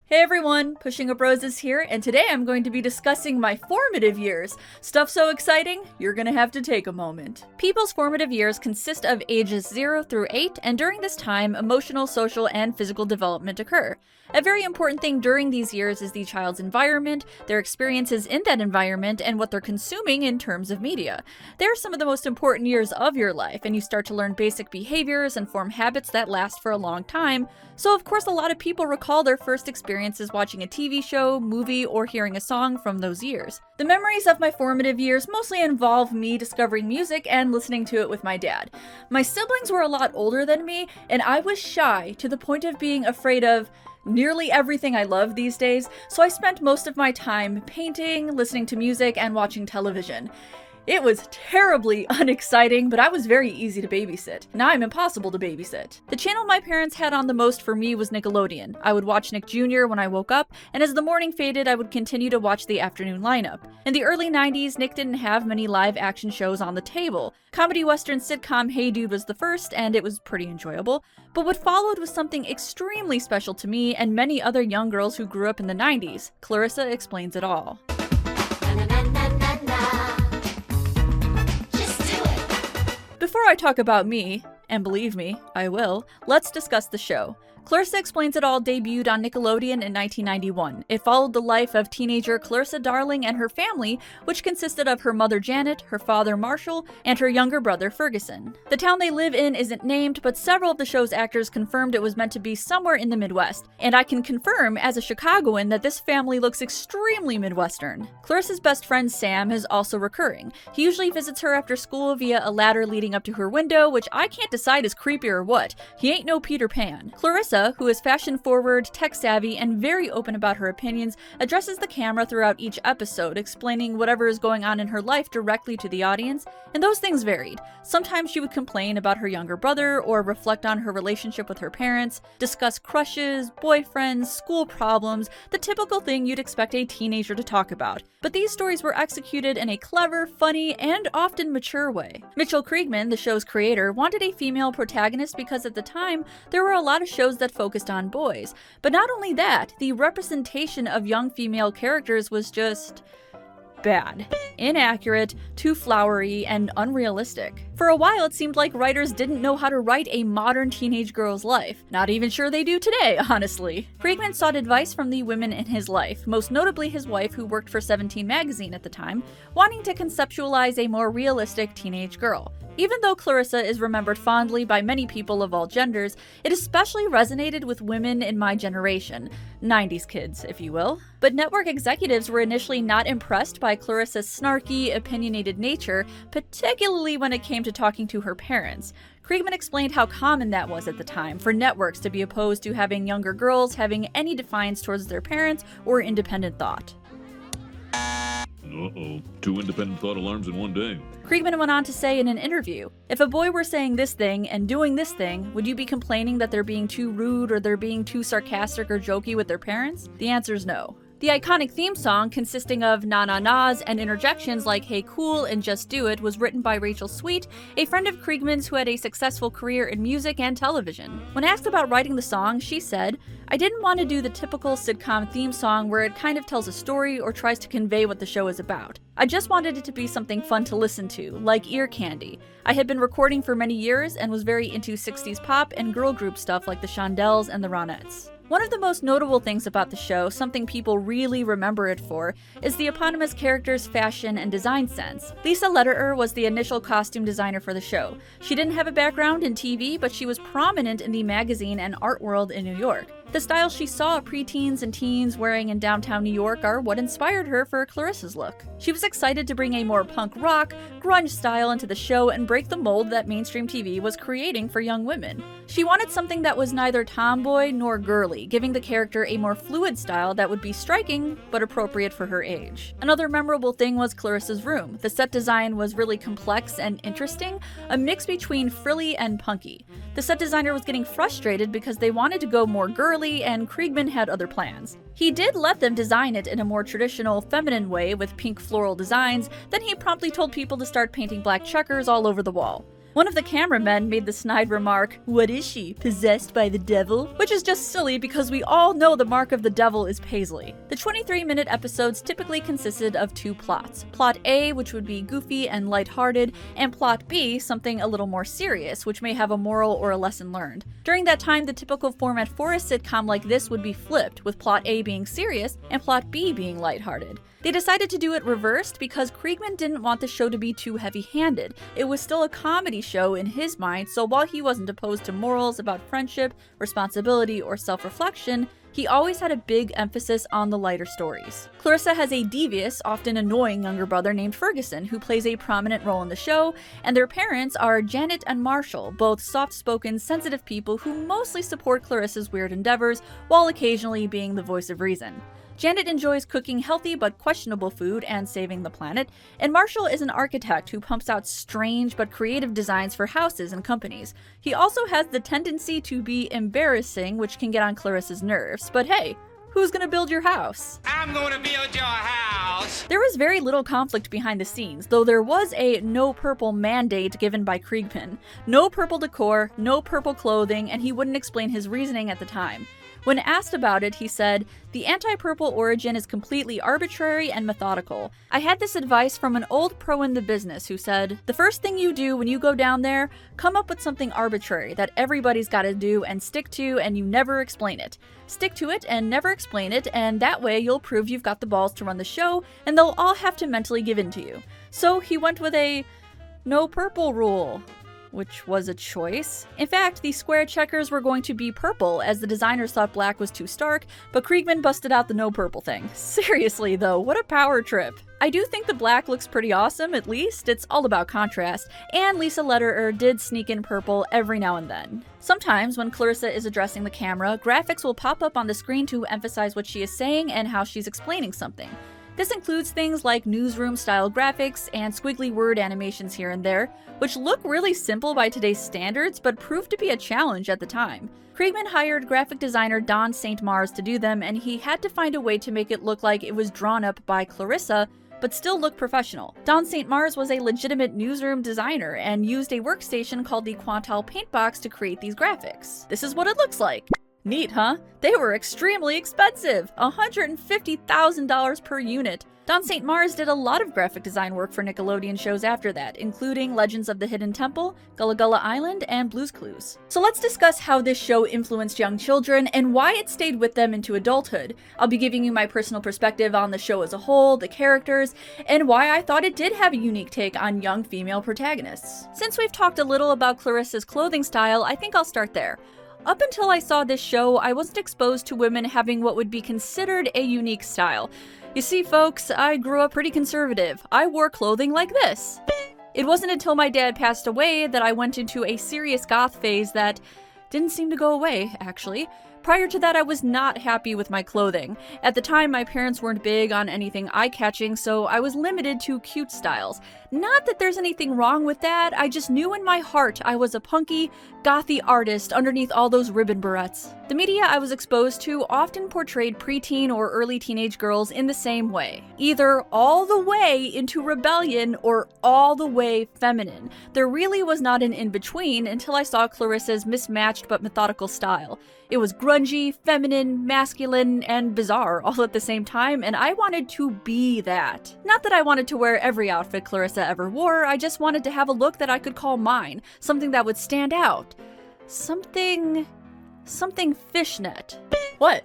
Hey everyone, Pushing Up Roses here, and today I'm going to be discussing my formative years. Stuff so exciting, you're gonna have to take a moment. People's formative years consist of ages 0 through 8, and during this time, emotional, social, and physical development occur. A very important thing during these years is the child's environment, their experiences in that environment, and what they're consuming in terms of media. They're some of the most important years of your life, and you start to learn basic behaviors and form habits that last for a long time. So of course a lot of people recall their first experiences watching a TV show, movie, or hearing a song from those years. The memories of my formative years mostly involve me discovering music and listening to it with my dad. My siblings were a lot older than me, and I was shy to the point of being afraid of nearly everything I love these days, so I spent most of my time painting, listening to music, and watching television. It was terribly unexciting, but I was very easy to babysit. Now I'm impossible to babysit. The channel my parents had on the most for me was Nickelodeon. I would watch Nick Jr. when I woke up, and as the morning faded, I would continue to watch the afternoon lineup. In the early 90s, Nick didn't have many live action shows on the table. Comedy western sitcom Hey Dude was the first, and it was pretty enjoyable. But what followed was something extremely special to me and many other young girls who grew up in the 90s. Clarissa Explains It All. Before I talk about me, and believe me, I will, let's discuss the show. Clarissa Explains It All debuted on Nickelodeon in 1991. It followed the life of teenager Clarissa Darling and her family, which consisted of her mother Janet, her father Marshall, and her younger brother Ferguson. The town they live in isn't named, but several of the show's actors confirmed it was meant to be somewhere in the Midwest, and I can confirm as a Chicagoan that this family looks extremely Midwestern. Clarissa's best friend Sam is also recurring. He usually visits her after school via a ladder leading up to her window, which I can't decide is creepy or what. He ain't no Peter Pan. Clarissa, who is fashion-forward, tech-savvy, and very open about her opinions, addresses the camera throughout each episode, explaining whatever is going on in her life directly to the audience, and those things varied. Sometimes she would complain about her younger brother, or reflect on her relationship with her parents, discuss crushes, boyfriends, school problems, the typical thing you'd expect a teenager to talk about. But these stories were executed in a clever, funny, and often mature way. Mitchell Kriegman, the show's creator, wanted a female protagonist because at the time, there were a lot of shows that focused on boys. But not only that, the representation of young female characters was just bad. Inaccurate, too flowery, and unrealistic. For a while, it seemed like writers didn't know how to write a modern teenage girl's life. Not even sure they do today, honestly. Kriegman sought advice from the women in his life, most notably his wife who worked for 17 magazine at the time, wanting to conceptualize a more realistic teenage girl. Even though Clarissa is remembered fondly by many people of all genders, it especially resonated with women in my generation, 90s kids, if you will. But network executives were initially not impressed by Clarissa's snarky, opinionated nature, particularly when it came to talking to her parents. Kriegman explained how common that was at the time, for networks to be opposed to having younger girls having any defiance towards their parents or independent thought. Uh-oh, 2 independent thought alarms in one day. Kriegman went on to say in an interview, "If a boy were saying this thing and doing this thing, would you be complaining that they're being too rude or they're being too sarcastic or jokey with their parents? The answer is no." The iconic theme song, consisting of na-na-nas and interjections like "Hey cool" and "Just do it," was written by Rachel Sweet, a friend of Kriegman's who had a successful career in music and television. When asked about writing the song, she said, "I didn't want to do the typical sitcom theme song where it kind of tells a story or tries to convey what the show is about. I just wanted it to be something fun to listen to, like ear candy. I had been recording for many years and was very into 60s pop and girl group stuff like the Shondells and the Ronettes." One of the most notable things about the show, something people really remember it for, is the eponymous character's fashion and design sense. Lisa Lederer was the initial costume designer for the show. She didn't have a background in TV, but she was prominent in the magazine and art world in New York. The styles she saw preteens and teens wearing in downtown New York are what inspired her for Clarissa's look. She was excited to bring a more punk rock, grunge style into the show and break the mold that mainstream TV was creating for young women. She wanted something that was neither tomboy nor girly, giving the character a more fluid style that would be striking but appropriate for her age. Another memorable thing was Clarissa's room. The set design was really complex and interesting, a mix between frilly and punky. The set designer was getting frustrated because they wanted to go more girly and Kriegman had other plans. He did let them design it in a more traditional, feminine way with pink floral designs, then he promptly told people to start painting black checkers all over the wall. One of the cameramen made the snide remark, "What is she, possessed by the devil?" Which is just silly because we all know the mark of the devil is Paisley. The 23-minute episodes typically consisted of two plots. Plot A, which would be goofy and lighthearted, and Plot B, something a little more serious, which may have a moral or a lesson learned. During that time, the typical format for a sitcom like this would be flipped, with Plot A being serious and Plot B being lighthearted. They decided to do it reversed because Kriegman didn't want the show to be too heavy-handed. It was still a comedy show in his mind, so while he wasn't opposed to morals about friendship, responsibility, or self-reflection, he always had a big emphasis on the lighter stories. Clarissa has a devious, often annoying younger brother named Ferguson, who plays a prominent role in the show, and their parents are Janet and Marshall, both soft-spoken, sensitive people who mostly support Clarissa's weird endeavors, while occasionally being the voice of reason. Janet enjoys cooking healthy but questionable food and saving the planet, and Marshall is an architect who pumps out strange but creative designs for houses and companies. He also has the tendency to be embarrassing, which can get on Clarissa's nerves, but hey, who's gonna build your house? I'm gonna build your house! There was very little conflict behind the scenes, though there was a no purple mandate given by Kriegman. No purple decor, no purple clothing, and he wouldn't explain his reasoning at the time. When asked about it, he said, "The anti-purple origin is completely arbitrary and methodical. I had this advice from an old pro in the business who said, the first thing you do when you go down there, come up with something arbitrary that everybody's gotta do and stick to, and you never explain it. Stick to it and never explain it, and that way you'll prove you've got the balls to run the show, and they'll all have to mentally give in to you." So he went with a no purple rule, which was a choice. In fact, the square checkers were going to be purple, as the designers thought black was too stark, but Kriegman busted out the no purple thing. Seriously though, what a power trip. I do think the black looks pretty awesome, at least. It's all about contrast, and Lisa Lederer did sneak in purple every now and then. Sometimes, when Clarissa is addressing the camera, graphics will pop up on the screen to emphasize what she is saying and how she's explaining something. This includes things like newsroom-style graphics and squiggly word animations here and there, which look really simple by today's standards, but proved to be a challenge at the time. Kriegman hired graphic designer Don St. Mars to do them, and he had to find a way to make it look like it was drawn up by Clarissa, but still look professional. Don St. Mars was a legitimate newsroom designer and used a workstation called the Quantal Paintbox to create these graphics. This is what it looks like. Neat, huh? They were extremely expensive, $150,000 per unit. Don St. Mars did a lot of graphic design work for Nickelodeon shows after that, including Legends of the Hidden Temple, Gullah Gullah Island, and Blue's Clues. So let's discuss how this show influenced young children and why it stayed with them into adulthood. I'll be giving you my personal perspective on the show as a whole, the characters, and why I thought it did have a unique take on young female protagonists. Since we've talked a little about Clarissa's clothing style, I think I'll start there. Up until I saw this show, I wasn't exposed to women having what would be considered a unique style. You see, folks, I grew up pretty conservative. I wore clothing like this. It wasn't until my dad passed away that I went into a serious goth phase that didn't seem to go away, actually. Prior to that, I was not happy with my clothing. At the time, my parents weren't big on anything eye-catching, so I was limited to cute styles. Not that there's anything wrong with that, I just knew in my heart I was a punky, gothy artist underneath all those ribbon barrettes. The media I was exposed to often portrayed preteen or early teenage girls in the same way. Either all the way into rebellion or all the way feminine. There really was not an in-between until I saw Clarissa's mismatched but methodical style. It was grungy, feminine, masculine, and bizarre all at the same time, and I wanted to be that. Not that I wanted to wear every outfit Clarissa ever wore, I just wanted to have a look that I could call mine, something that would stand out. Something fishnet. What?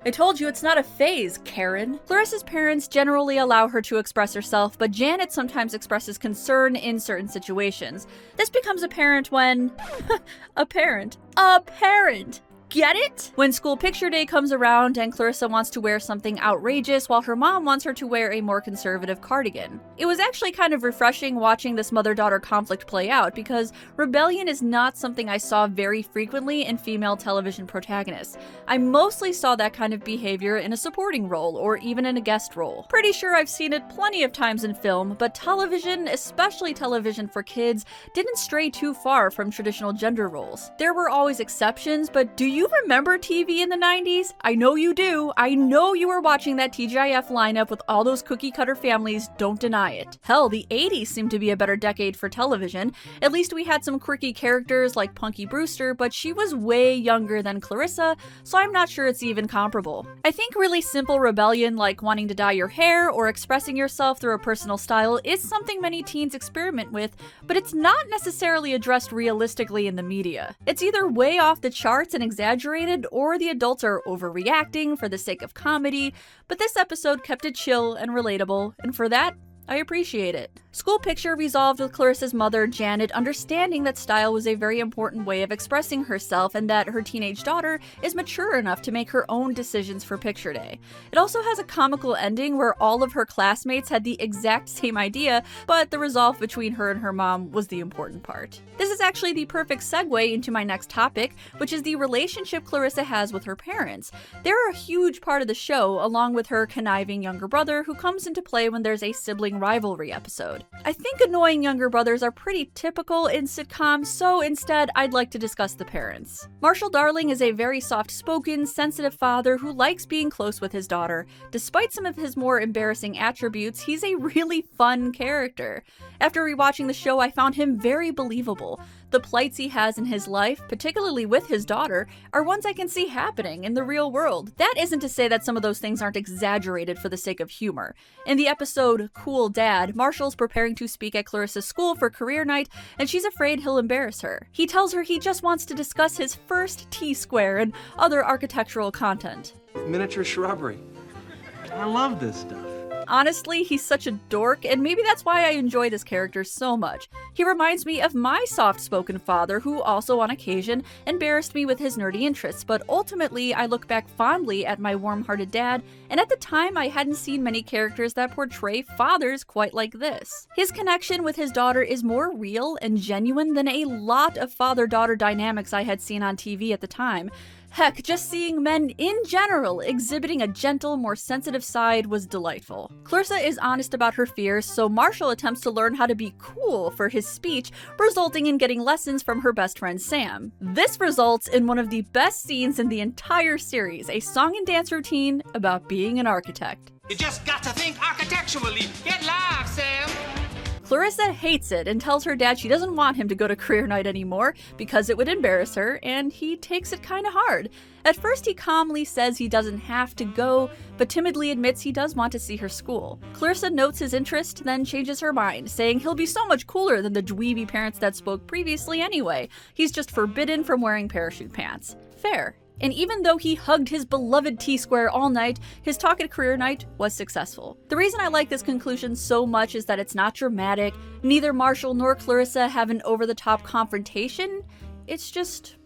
I told you it's not a phase, Karen. Clarissa's parents generally allow her to express herself, but Janet sometimes expresses concern in certain situations. This becomes apparent when... apparent. Get it? When school picture day comes around and Clarissa wants to wear something outrageous while her mom wants her to wear a more conservative cardigan. It was actually kind of refreshing watching this mother-daughter conflict play out because rebellion is not something I saw very frequently in female television protagonists. I mostly saw that kind of behavior in a supporting role or even in a guest role. Pretty sure I've seen it plenty of times in film, but television, especially television for kids, didn't stray too far from traditional gender roles. There were always exceptions, but do you you remember TV in the 90s? I know you do. I know you were watching that TGIF lineup with all those cookie-cutter families, don't deny it. Hell, the 80s seemed to be a better decade for television. At least we had some quirky characters like Punky Brewster, but she was way younger than Clarissa, so I'm not sure it's even comparable. I think really simple rebellion like wanting to dye your hair or expressing yourself through a personal style is something many teens experiment with, but it's not necessarily addressed realistically in the media. It's either way off the charts and exaggerated, or the adults are overreacting for the sake of comedy, but this episode kept it chill and relatable, and for that, I appreciate it. School picture resolved with Clarissa's mother, Janet, understanding that style was a very important way of expressing herself and that her teenage daughter is mature enough to make her own decisions for picture day. It also has a comical ending where all of her classmates had the exact same idea, but the resolve between her and her mom was the important part. This is actually the perfect segue into my next topic, which is the relationship Clarissa has with her parents. They're a huge part of the show, along with her conniving younger brother who comes into play when there's a sibling rivalry episode. I think annoying younger brothers are pretty typical in sitcoms, so instead I'd like to discuss the parents. Marshall Darling is a very soft-spoken, sensitive father who likes being close with his daughter. Despite some of his more embarrassing attributes, he's a really fun character. After rewatching the show, I found him very believable. The plights he has in his life, particularly with his daughter, are ones I can see happening in the real world. That isn't to say that some of those things aren't exaggerated for the sake of humor. In the episode Cool Dad, Marshall's preparing to speak at Clarissa's school for career night, and she's afraid he'll embarrass her. He tells her he just wants to discuss his first T-square and other architectural content. Miniature shrubbery. I love this stuff. Honestly, he's such a dork, and maybe that's why I enjoy this character so much. He reminds me of my soft-spoken father, who also on occasion embarrassed me with his nerdy interests, but ultimately I look back fondly at my warm-hearted dad, and at the time I hadn't seen many characters that portray fathers quite like this. His connection with his daughter is more real and genuine than a lot of father-daughter dynamics I had seen on TV at the time. Heck, just seeing men in general exhibiting a gentle, more sensitive side was delightful. Clarissa is honest about her fears, so Marshall attempts to learn how to be cool for his speech, resulting in getting lessons from her best friend Sam. This results in one of the best scenes in the entire series, a song and dance routine about being an architect. You just got to think architecturally. Get live, Sam. Clarissa hates it and tells her dad she doesn't want him to go to career night anymore because it would embarrass her, and he takes it kinda hard. At first he calmly says he doesn't have to go, but timidly admits he does want to see her school. Clarissa notes his interest, then changes her mind, saying he'll be so much cooler than the dweeby parents that spoke previously anyway. He's just forbidden from wearing parachute pants. Fair. And even though he hugged his beloved T-square all night, his talk at career night was successful. The reason I like this conclusion so much is that it's not dramatic. Neither Marshall nor Clarissa have an over-the-top confrontation. It's just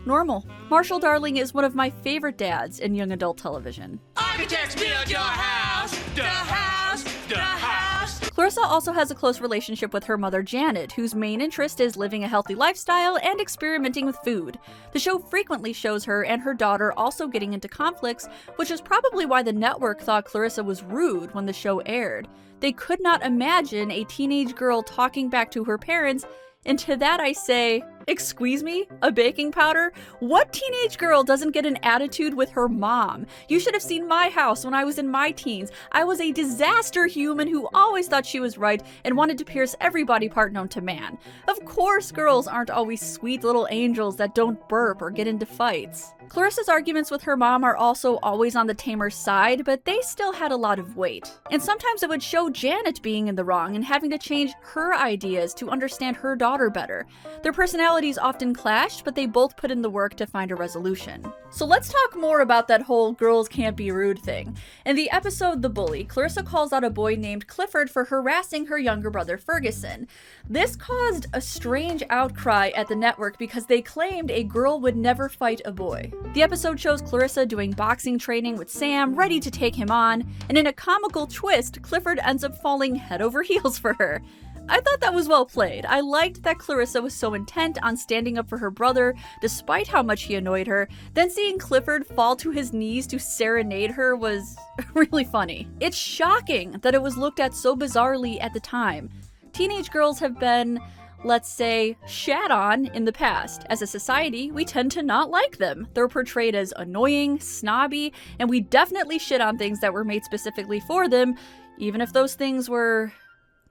normal. Marshall Darling is one of my favorite dads in young adult television. Architects build your house. The house. The house. Clarissa also has a close relationship with her mother Janet, whose main interest is living a healthy lifestyle and experimenting with food. The show frequently shows her and her daughter also getting into conflicts, which is probably why the network thought Clarissa was rude when the show aired. They could not imagine a teenage girl talking back to her parents, and to that I say, excuse me? A baking powder? What teenage girl doesn't get an attitude with her mom? You should have seen my house when I was in my teens. I was a disaster human who always thought she was right and wanted to pierce every body part known to man. Of course girls aren't always sweet little angels that don't burp or get into fights. Clarissa's arguments with her mom are also always on the tamer side, but they still had a lot of weight. And sometimes it would show Janet being in the wrong and having to change her ideas to understand her daughter better. Their personalities often clashed, but they both put in the work to find a resolution. So let's talk more about that whole girls can't be rude thing. In the episode The Bully, Clarissa calls out a boy named Clifford for harassing her younger brother Ferguson. This caused a strange outcry at the network because they claimed a girl would never fight a boy. The episode shows Clarissa doing boxing training with Sam, ready to take him on, and in a comical twist, Clifford ends up falling head over heels for her. I thought that was well played. I liked that Clarissa was so intent on standing up for her brother, despite how much he annoyed her. Then seeing Clifford fall to his knees to serenade her was really funny. It's shocking that it was looked at so bizarrely at the time. Teenage girls have been, let's say, shat on in the past. As a society, we tend to not like them. They're portrayed as annoying, snobby, and we definitely shit on things that were made specifically for them, even if those things were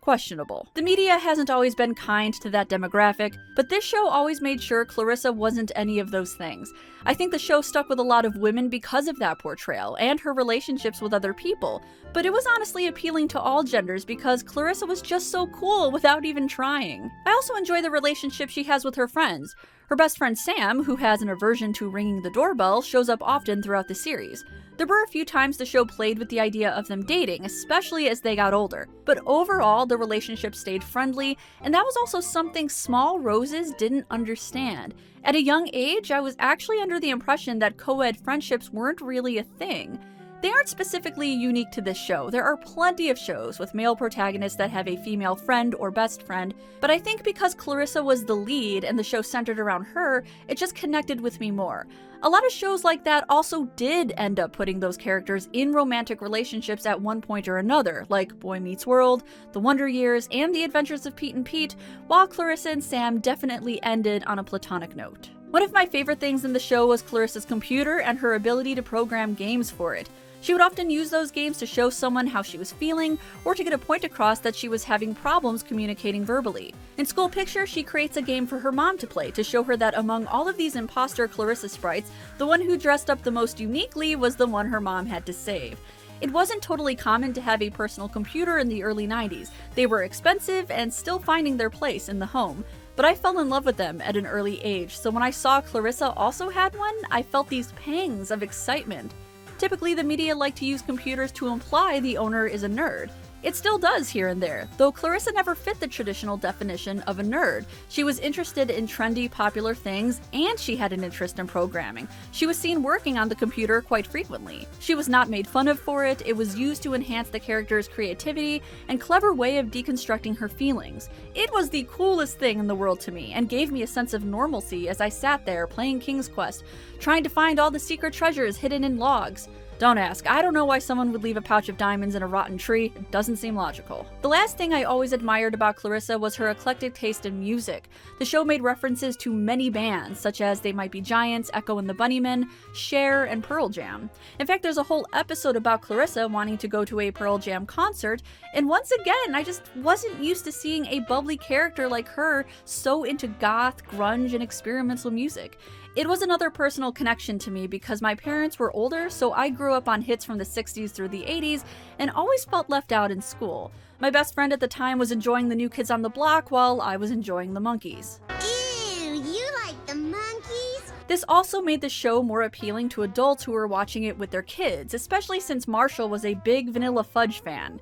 questionable. The media hasn't always been kind to that demographic, but this show always made sure Clarissa wasn't any of those things. I think the show stuck with a lot of women because of that portrayal, and her relationships with other people, but it was honestly appealing to all genders because Clarissa was just so cool without even trying. I also enjoy the relationship she has with her friends. Her best friend Sam, who has an aversion to ringing the doorbell, shows up often throughout the series. There were a few times the show played with the idea of them dating, especially as they got older, but overall the relationship stayed friendly, and that was also something Small Roses didn't understand. At a young age, I was actually under the impression that co-ed friendships weren't really a thing. They aren't specifically unique to this show. There are plenty of shows with male protagonists that have a female friend or best friend, but I think because Clarissa was the lead and the show centered around her, it just connected with me more. A lot of shows like that also did end up putting those characters in romantic relationships at one point or another, like Boy Meets World, The Wonder Years, and The Adventures of Pete and Pete, while Clarissa and Sam definitely ended on a platonic note. One of my favorite things in the show was Clarissa's computer and her ability to program games for it. She would often use those games to show someone how she was feeling, or to get a point across that she was having problems communicating verbally. In School Picture, she creates a game for her mom to play to show her that among all of these imposter Clarissa sprites, the one who dressed up the most uniquely was the one her mom had to save. It wasn't totally common to have a personal computer in the early 90s. They were expensive and still finding their place in the home. But I fell in love with them at an early age, so when I saw Clarissa also had one, I felt these pangs of excitement. Typically, the media like to use computers to imply the owner is a nerd. It still does here and there, though Clarissa never fit the traditional definition of a nerd. She was interested in trendy, popular things, and she had an interest in programming. She was seen working on the computer quite frequently. She was not made fun of for it. It was used to enhance the character's creativity and clever way of deconstructing her feelings. It was the coolest thing in the world to me, and gave me a sense of normalcy as I sat there playing King's Quest, trying to find all the secret treasures hidden in logs. Don't ask, I don't know why someone would leave a pouch of diamonds in a rotten tree. It doesn't seem logical. The last thing I always admired about Clarissa was her eclectic taste in music. The show made references to many bands, such as They Might Be Giants, Echo and the Bunnymen, Cher, and Pearl Jam. In fact, there's a whole episode about Clarissa wanting to go to a Pearl Jam concert, and once again, I just wasn't used to seeing a bubbly character like her so into goth, grunge, and experimental music. It was another personal connection to me because my parents were older, so I grew up on hits from the 60s through the 80s and always felt left out in school. My best friend at the time was enjoying the New Kids on the Block while I was enjoying the Monkees. Ew, you like the Monkees? This also made the show more appealing to adults who were watching it with their kids, especially since Marshall was a big Vanilla Fudge fan.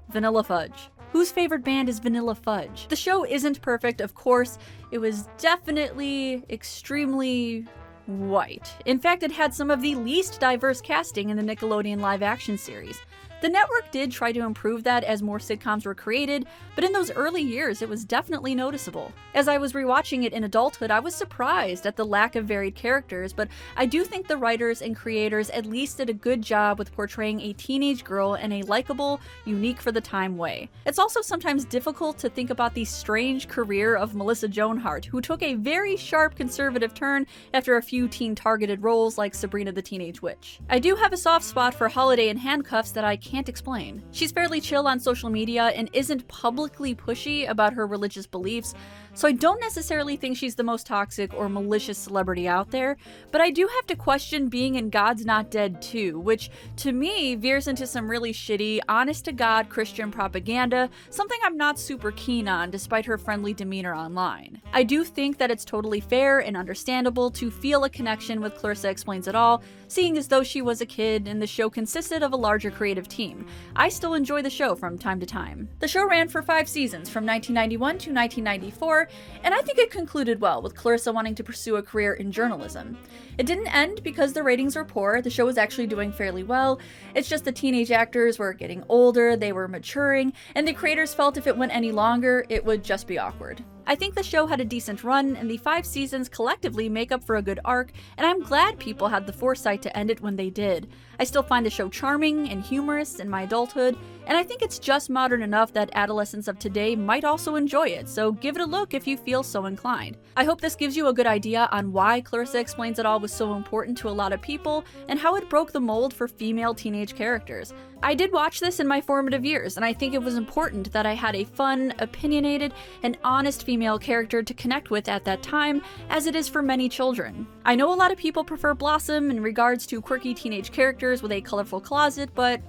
Vanilla Fudge. Whose favorite band is Vanilla Fudge? The show isn't perfect, of course. It was definitely extremely white. In fact, it had some of the least diverse casting in the Nickelodeon live-action series. The network did try to improve that as more sitcoms were created, but in those early years it was definitely noticeable. As I was rewatching it in adulthood, I was surprised at the lack of varied characters, but I do think the writers and creators at least did a good job with portraying a teenage girl in a likable, unique for the time way. It's also sometimes difficult to think about the strange career of Melissa Joan Hart, who took a very sharp conservative turn after a few teen-targeted roles like Sabrina the Teenage Witch. I do have a soft spot for Holiday in Handcuffs that I can't explain. She's fairly chill on social media and isn't publicly pushy about her religious beliefs, so I don't necessarily think she's the most toxic or malicious celebrity out there, but I do have to question being in God's Not Dead 2, which to me veers into some really shitty, honest-to-God Christian propaganda, something I'm not super keen on despite her friendly demeanor online. I do think that it's totally fair and understandable to feel a connection with Clarissa Explains It All, seeing as though she was a kid and the show consisted of a larger creative team. I still enjoy the show from time to time. The show ran for 5 seasons, from 1991 to 1994, and I think it concluded well, with Clarissa wanting to pursue a career in journalism. It didn't end because the ratings were poor. The show was actually doing fairly well. It's just the teenage actors were getting older, they were maturing, and the creators felt if it went any longer, it would just be awkward. I think the show had a decent run, and the 5 seasons collectively make up for a good arc, and I'm glad people had the foresight to end it when they did. I still find the show charming and humorous in my adulthood, and I think it's just modern enough that adolescents of today might also enjoy it, so give it a look if you feel so inclined. I hope this gives you a good idea on why Clarissa Explains It All was so important to a lot of people, and how it broke the mold for female teenage characters. I did watch this in my formative years, and I think it was important that I had a fun, opinionated, and honest female character to connect with at that time, as it is for many children. I know a lot of people prefer Blossom in regards to quirky teenage characters with a colorful closet, but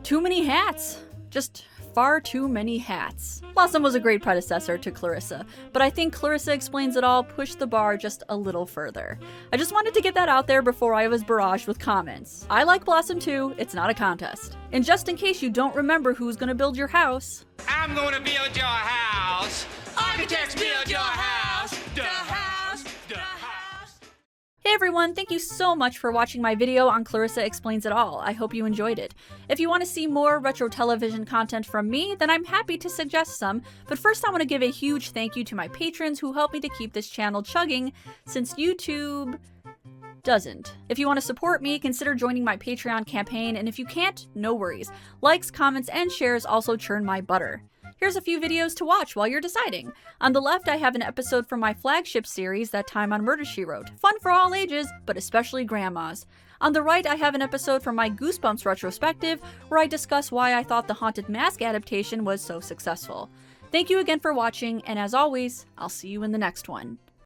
too many hats. Just far too many hats. Blossom was a great predecessor to Clarissa, but I think Clarissa Explains It All pushed the bar just a little further. I just wanted to get that out there before I was barraged with comments. I like Blossom too, it's not a contest. And just in case you don't remember who's gonna build your house, I'm gonna build your house. Architects build your house. The house. The house. hey everyone, thank you so much for watching my video on Clarissa Explains It All. I hope you enjoyed it. If you want to see more retro television content from me, then I'm happy to suggest some, but first I want to give a huge thank you to my patrons who help me to keep this channel chugging, since YouTube doesn't. If you want to support me, consider joining my Patreon campaign, and if you can't, no worries. Likes, comments, and shares also churn my butter. Here's a few videos to watch while you're deciding. On the left, I have an episode from my flagship series, That Time on Murder, She Wrote. Fun for all ages, but especially grandmas. On the right, I have an episode from my Goosebumps retrospective, where I discuss why I thought the Haunted Mask adaptation was so successful. Thank you again for watching, and as always, I'll see you in the next one.